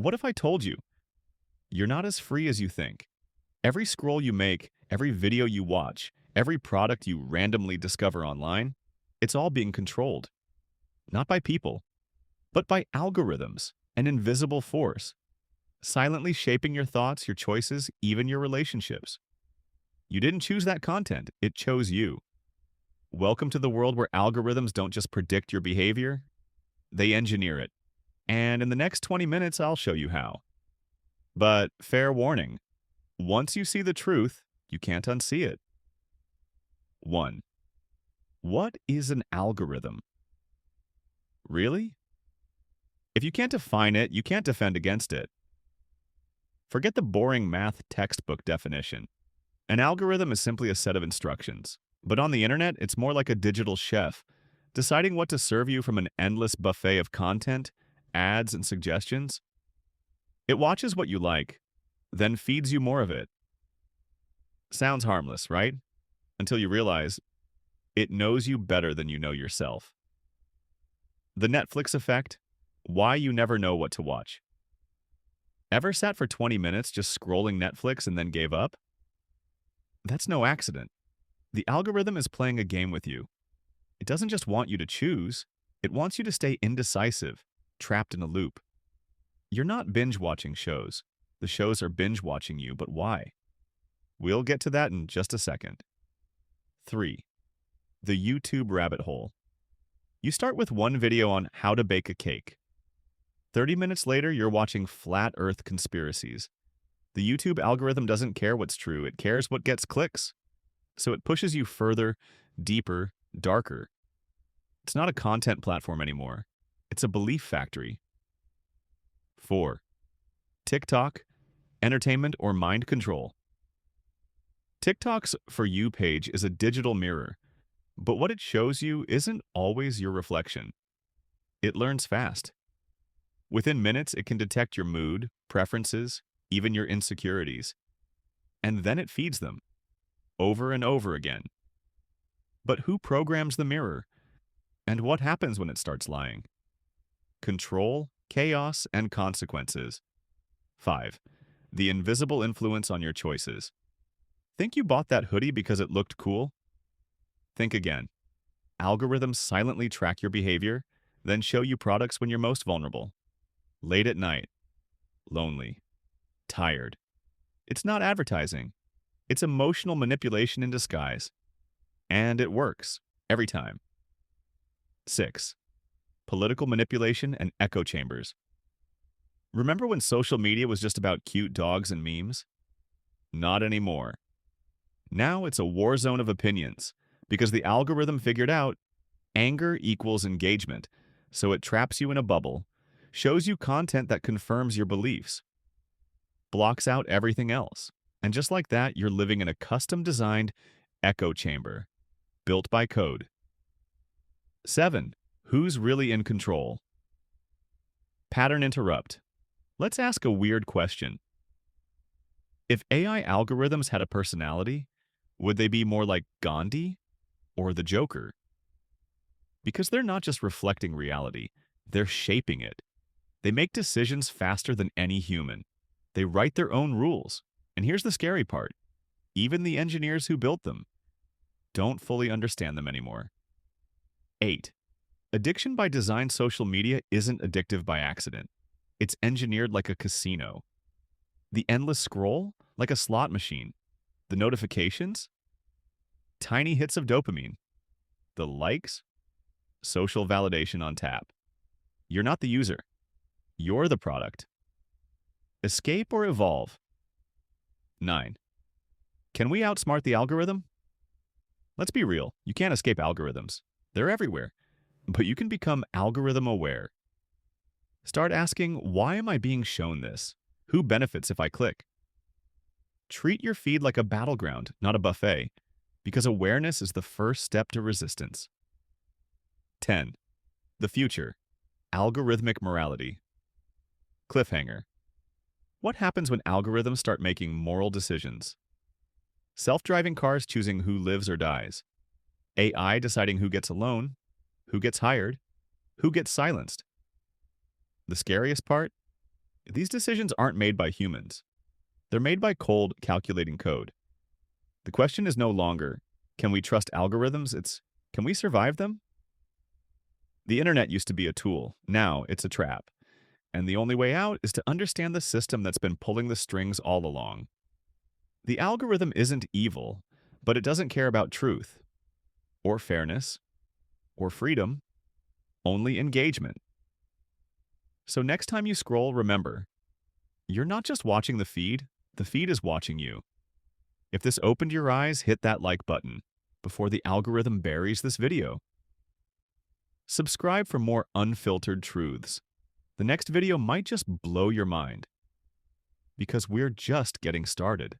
What if I told you you're not as free as you think? Every scroll you make, every video you watch, every product you randomly discover online, it's all being controlled, not by people, but by algorithms, an invisible force, silently shaping your thoughts, your choices, even your relationships. You didn't choose that content, it chose you. Welcome to the world where algorithms don't just predict your behavior, they engineer it. And in the next 20 minutes, I'll show you how. But fair warning, once you see the truth, you can't unsee it. 1. What is an algorithm? Really? If you can't define it, you can't defend against it. Forget the boring math textbook definition. An algorithm is simply a set of instructions. But on the internet, it's more like a digital chef, deciding what to serve you from an endless buffet of content, ads, and suggestions. It watches what you like, then feeds you more of it. Sounds harmless, right? Until you realize it knows you better than you know yourself. The Netflix effect, why you never know what to watch. Ever sat for 20 minutes just scrolling Netflix and then gave up? That's no accident. The algorithm is playing a game with you. It doesn't just want you to choose, it wants you to stay indecisive, trapped in a loop. You're not binge-watching shows. The shows are binge-watching you, but why? We'll get to that in just a second. 3. The YouTube rabbit hole. You start with one video on how to bake a cake. 30 minutes later, you're watching flat earth conspiracies. The YouTube algorithm doesn't care what's true, it cares what gets clicks. So it pushes you further, deeper, darker. It's not a content platform anymore. It's a belief factory. 4. TikTok, entertainment or mind control. TikTok's For You page is a digital mirror, but what it shows you isn't always your reflection. It learns fast. Within minutes, it can detect your mood, preferences, even your insecurities. And then it feeds them, over and over again. But who programs the mirror? And what happens when it starts lying? Control, chaos, and consequences. 5. The invisible influence on your choices. Think you bought that hoodie because it looked cool? Think again. Algorithms silently track your behavior, then show you products when you're most vulnerable. Late at night. Lonely. Tired. It's not advertising. It's emotional manipulation in disguise. And it works. Every time. 6. Political manipulation and echo chambers. Remember when social media was just about cute dogs and memes? Not anymore. Now it's a war zone of opinions, because the algorithm figured out anger equals engagement, so it traps you in a bubble, shows you content that confirms your beliefs, blocks out everything else, and just like that, you're living in a custom-designed echo chamber, built by code. 7. Who's really in control? Pattern interrupt. Let's ask a weird question. If AI algorithms had a personality, would they be more like Gandhi or the Joker? Because they're not just reflecting reality, they're shaping it. They make decisions faster than any human. They write their own rules. And here's the scary part. Even the engineers who built them don't fully understand them anymore. 8. Addiction by design. Social media isn't addictive by accident. It's engineered like a casino. The endless scroll, like a slot machine. The notifications, tiny hits of dopamine. The likes, social validation on tap. You're not the user. You're the product. Escape or evolve? 9. Can we outsmart the algorithm? Let's be real, you can't escape algorithms. They're everywhere. But you can become algorithm aware. Start asking, why am I being shown this? Who benefits if I click? Treat your feed like a battleground, not a buffet, because awareness is the first step to resistance. 10. The future. Algorithmic morality. Cliffhanger. What happens when algorithms start making moral decisions? Self-driving cars choosing who lives or dies. AI deciding who gets a loan, who gets hired, who gets silenced. The scariest part? These decisions aren't made by humans. They're made by cold, calculating code. The question is no longer, can we trust algorithms? It's, can we survive them? The internet used to be a tool. Now it's a trap. And the only way out is to understand the system that's been pulling the strings all along. The algorithm isn't evil, but it doesn't care about truth, or fairness, or freedom, only engagement. So next time you scroll, remember, you're not just watching the feed is watching you. If this opened your eyes, hit that like button before the algorithm buries this video. Subscribe for more unfiltered truths. The next video might just blow your mind, because we're just getting started.